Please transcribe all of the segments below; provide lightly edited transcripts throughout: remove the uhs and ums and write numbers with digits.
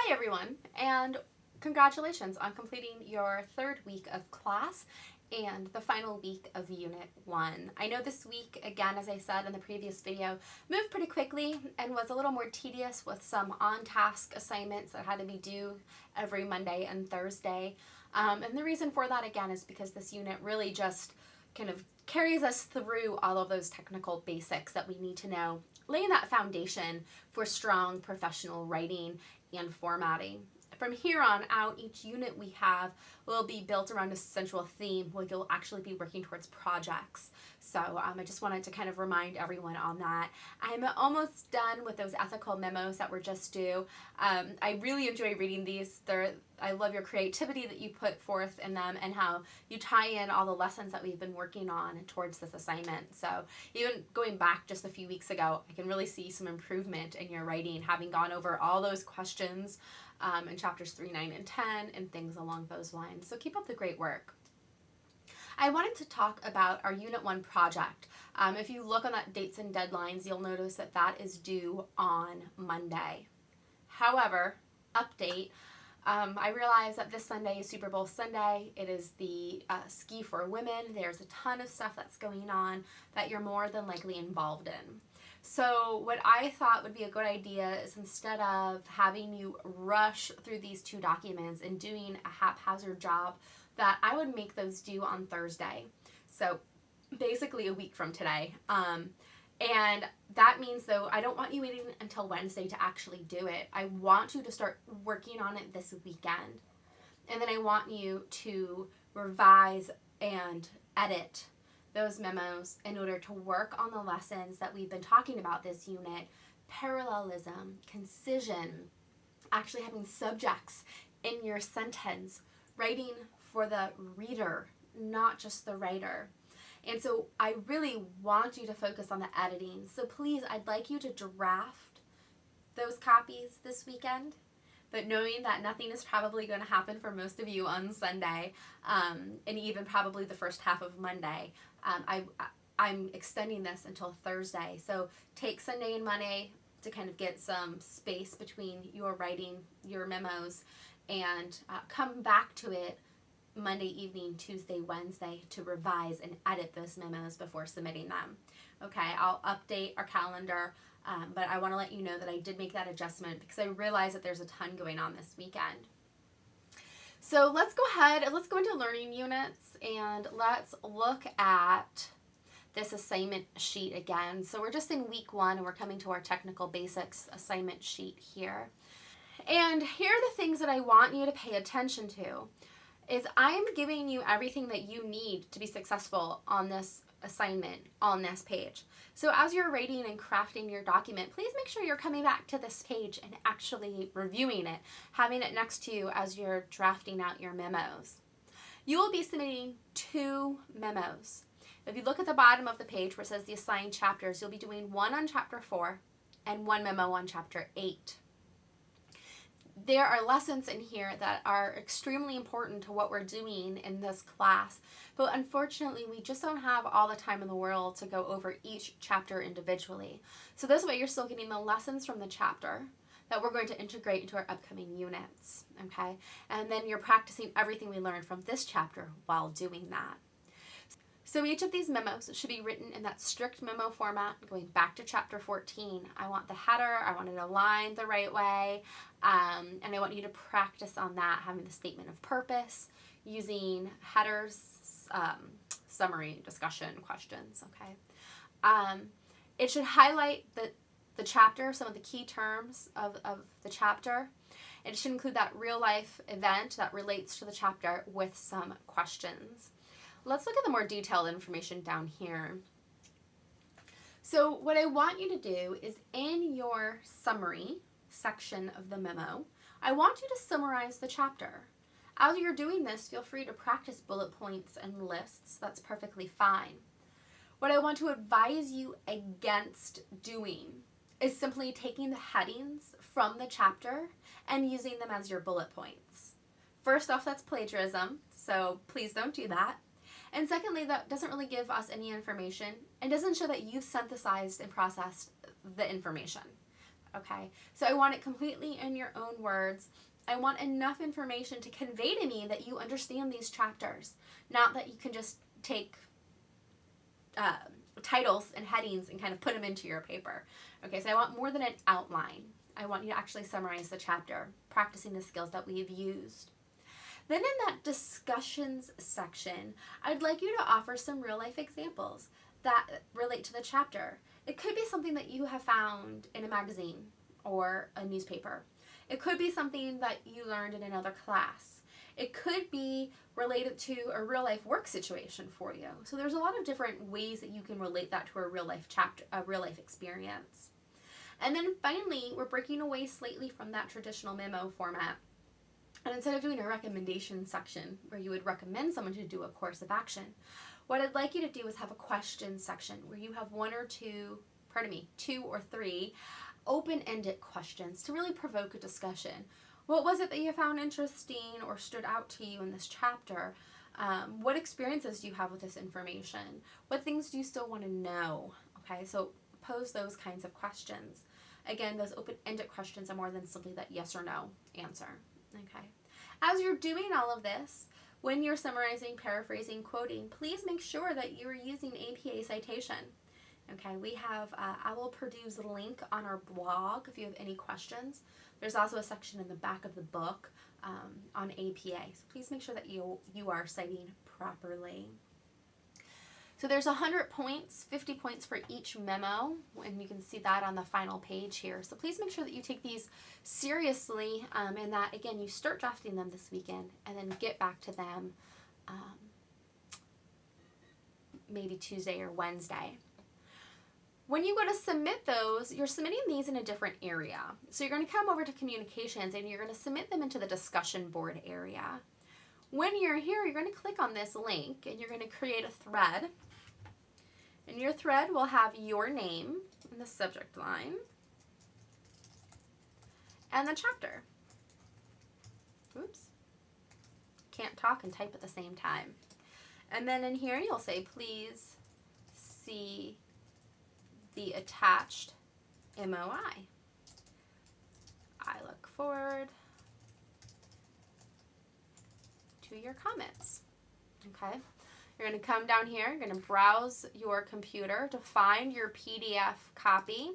Hi everyone, and congratulations on completing your third week of class and the final week of Unit 1. I know this week, again, as I said in the previous video, moved pretty quickly and was a little more tedious with some on-task assignments that had to be due every Monday and Thursday. And the reason for that, again, is because this unit really just kind of carries us through all of those technical basics that we need to know, laying that foundation for strong professional writing and formatting. From here on out, each unit we have will be built around a central theme where you'll actually be working towards projects. So I just wanted to kind of remind everyone on that. I'm almost done with those ethical memos that were just due. I really enjoy reading these. I love your creativity that you put forth in them and how you tie in all the lessons that we've been working on towards this assignment. So even going back just a few weeks ago, I can really see some improvement in your writing, having gone over all those questions in chapters 3, 9, and 10, and things along those lines. So keep up the great work. I wanted to talk about our Unit 1 project. If you look on that dates and deadlines, you'll notice that that is due on Monday. However, update, I realize that this Sunday is Super Bowl Sunday. It is the Ski for Women. There's a ton of stuff that's going on that you're more than likely involved in. So what I thought would be a good idea is, instead of having you rush through these two documents and doing a haphazard job, that I would make those due on Thursday. So basically a week from today. And that means, though, I don't want you waiting until Wednesday to actually do it. I want you to start working on it this weekend. And then I want you to revise and edit those memos in order to work on the lessons that we've been talking about this unit: parallelism, concision, actually having subjects in your sentence, writing for the reader, not just the writer. And so I really want you to focus on the editing. So please, I'd like you to draft those copies this weekend, but knowing that nothing is probably going to happen for most of you on Sunday, and even probably the first half of Monday, I'm extending this until Thursday. So take Sunday and Monday to kind of get some space between your writing, your memos, and come back to it Monday evening, Tuesday, Wednesday to revise and edit those memos before submitting them. Okay, I'll update our calendar, but I want to let you know that I did make that adjustment because I realize that there's a ton going on this weekend. So let's go ahead and let's go into learning units and let's look at this assignment sheet again. So we're just in week 1 and we're coming to our technical basics assignment sheet here. And here are the things that I want you to pay attention to. Is I'm giving you everything that you need to be successful on this assignment on this page. So as you're writing and crafting your document, please make sure you're coming back to this page and actually reviewing it, having it next to you as you're drafting out your memos. You will be submitting 2 memos. If you look at the bottom of the page where it says the assigned chapters, you'll be doing 1 on chapter 4 and 1 memo on chapter 8. There are lessons in here that are extremely important to what we're doing in this class, but unfortunately we just don't have all the time in the world to go over each chapter individually. So this way you're still getting the lessons from the chapter that we're going to integrate into our upcoming units, okay? And then you're practicing everything we learned from this chapter while doing that. So each of these memos should be written in that strict memo format, going back to chapter 14. I want the header, I want it aligned the right way, and I want you to practice on that, having the statement of purpose, using headers, summary, discussion, questions, okay? It should highlight the chapter, some of the key terms of the chapter. It should include that real life event that relates to the chapter with some questions. Let's look at the more detailed information down here. So what I want you to do is, in your summary section of the memo, I want you to summarize the chapter. As you're doing this, feel free to practice bullet points and lists. That's perfectly fine. What I want to advise you against doing is simply taking the headings from the chapter and using them as your bullet points. First off, that's plagiarism, so please don't do that. And secondly, that doesn't really give us any information and doesn't show that you've synthesized and processed the information. okay? So I want it completely in your own words. I want enough information to convey to me that you understand these chapters, not that you can just take titles and headings and kind of put them into your paper. Okay, so I want more than an outline. I want you to actually summarize the chapter, practicing the skills that we've used. Then in that discussions section, I'd like you to offer some real life examples that relate to the chapter. It could be something that you have found in a magazine or a newspaper. It could be something that you learned in another class. It could be related to a real life work situation for you. So there's a lot of different ways that you can relate that to a real life chapter, a real life experience. And then finally, we're breaking away slightly from that traditional memo format. And instead of doing a recommendation section where you would recommend someone to do a course of action, what I'd like you to do is have a question section where you have two or three open-ended questions to really provoke a discussion. What was it that you found interesting or stood out to you in this chapter? What experiences do you have with this information? What things do you still want to know? Okay, so pose those kinds of questions. Again, those open-ended questions are more than simply that yes or no answer. Okay. As you're doing all of this, when you're summarizing, paraphrasing, quoting, please make sure that you're using APA citation. Okay, we have, I will produce a link on our blog if you have any questions. There's also a section in the back of the book on APA. So please make sure that you are citing properly. So there's 100 points, 50 points for each memo, and you can see that on the final page here. So please make sure that you take these seriously and that, again, you start drafting them this weekend and then get back to them maybe Tuesday or Wednesday. When you go to submit those, you're submitting these in a different area. So you're going to come over to communications and you're going to submit them into the discussion board area. When you're here, you're going to click on this link and you're going to create a thread. And your thread will have your name in the subject line and the chapter. Oops. Can't talk and type at the same time. And then in here, you'll say, please see the attached MOI. I look forward to your comments. Okay. You're going to come down here, you're going to browse your computer to find your PDF copy,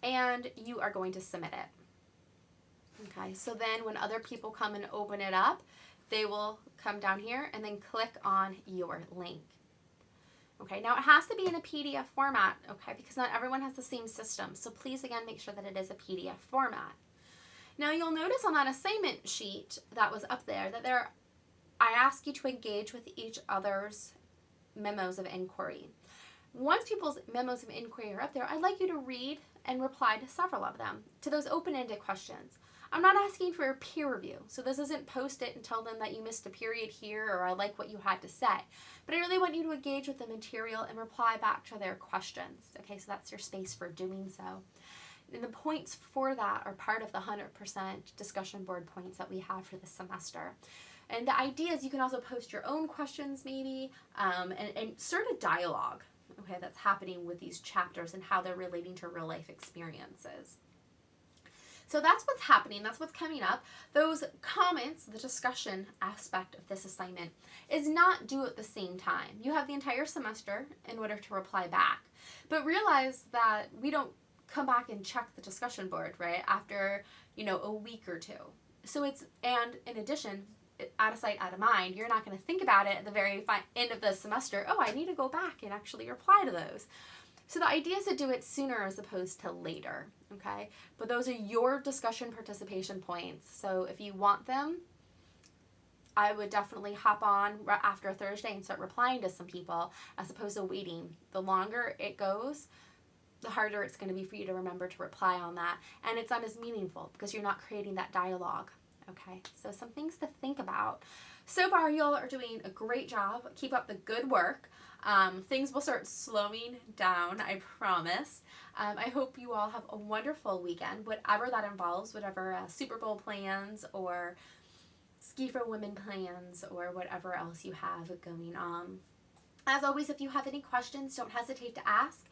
and you are going to submit it. Okay, so then when other people come and open it up, they will come down here and then click on your link. Okay, now it has to be in a PDF format, okay, because not everyone has the same system. So please, again, make sure that it is a PDF format. Now you'll notice on that assignment sheet that was up there that I ask you to engage with each other's memos of inquiry. Once people's memos of inquiry are up there, I'd like you to read and reply to several of them, to those open-ended questions. I'm not asking for a peer review, so this isn't post it and tell them that you missed a period here or I like what you had to say. But I really want you to engage with the material and reply back to their questions. Okay, so that's your space for doing so. And the points for that are part of the 100% discussion board points that we have for this semester. And the idea is you can also post your own questions maybe and start a dialogue, okay, that's happening with these chapters and how they're relating to real life experiences. So that's what's happening. That's what's coming up. Those comments, the discussion aspect of this assignment is not due at the same time. You have the entire semester in order to reply back. But realize that we don't come back and check the discussion board, right, after, a week or two. So and in addition, out of sight, out of mind, you're not going to think about it at the very end of the semester. Oh, I need to go back and actually reply to those. So the idea is to do it sooner as opposed to later, okay? But those are your discussion participation points. So if you want them, I would definitely hop on after Thursday and start replying to some people as opposed to waiting. The longer it goes, the harder it's going to be for you to remember to reply on that. And it's not as meaningful because you're not creating that dialogue. Okay, so some things to think about. So far, y'all are doing a great job. Keep up the good work. Things will start slowing down, I promise. I hope you all have a wonderful weekend, whatever that involves, whatever Super Bowl plans or Ski for Women plans or whatever else you have going on. As always, if you have any questions, don't hesitate to ask.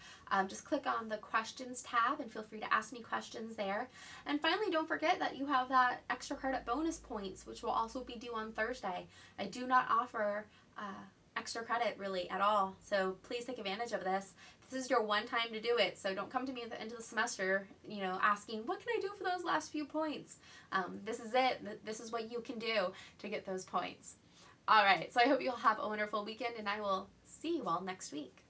Just click on the questions tab and feel free to ask me questions there. And finally, don't forget that you have that extra credit bonus points, which will also be due on Thursday. I do not offer extra credit really at all, so please take advantage of this. This is your one time to do it, so don't come to me at the end of the semester, asking, what can I do for those last few points? This is it. This is what you can do to get those points. All right, so I hope you'll have a wonderful weekend, and I will see you all next week.